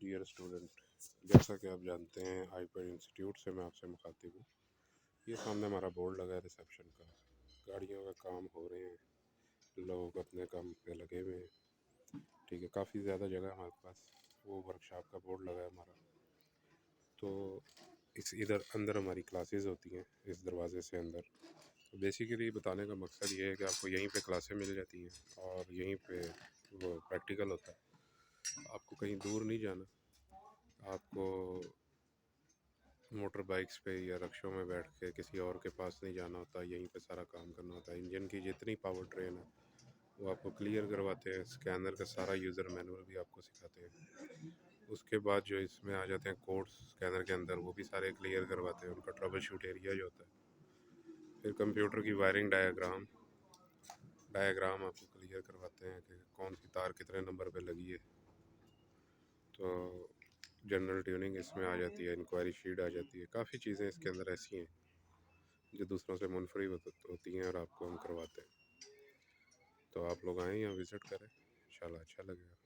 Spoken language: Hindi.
डियर स्टूडेंट, जैसा कि आप जानते हैं आईपैड इंस्टीट्यूट से मैं आपसे मुखातिब हूँ। ये सामने हमारा बोर्ड लगा है रिसेप्शन का। गाड़ियों का काम हो रहे हैं, लोग अपने काम पे लगे हुए हैं। ठीक है, काफ़ी ज़्यादा जगह है हमारे पास। वो वर्कशॉप का बोर्ड लगा है हमारा। तो इस इधर अंदर हमारी क्लासेस होती हैं, इस दरवाज़े से अंदर। तो बेसिकली बताने का मकसद ये है कि आपको यहीं पे क्लासें मिल जाती हैं और यहीं पे वो प्रैक्टिकल होता है। आपको कहीं दूर नहीं जाना। आपको मोटर बाइक्स पे या रक्शों में बैठ के किसी और के पास नहीं जाना होता, यहीं पे सारा काम करना होता है। इंजन की जितनी पावर ट्रेन है वो आपको क्लियर करवाते हैं। स्कैनर का सारा यूज़र मैनुअल भी आपको सिखाते हैं। उसके बाद जो इसमें आ जाते हैं कोड्स स्कैनर के अंदर, वो भी सारे क्लियर करवाते हैं, उनका ट्रबल शूट एरिया जो होता है। फिर कंप्यूटर की वायरिंग डायग्राम आपको क्लियर करवाते हैं कि कौन सी तार कितने नंबर पे लगी है। तो जनरल ट्यूनिंग इसमें आ जाती है, इंक्वायरी शीट आ जाती है। काफ़ी चीज़ें इसके अंदर ऐसी हैं जो दूसरों से मुनफरिद होती हैं और आपको हम करवाते हैं। तो आप लोग आएँ यहाँ विज़िट करें, इंशाल्लाह अच्छा लगेगा।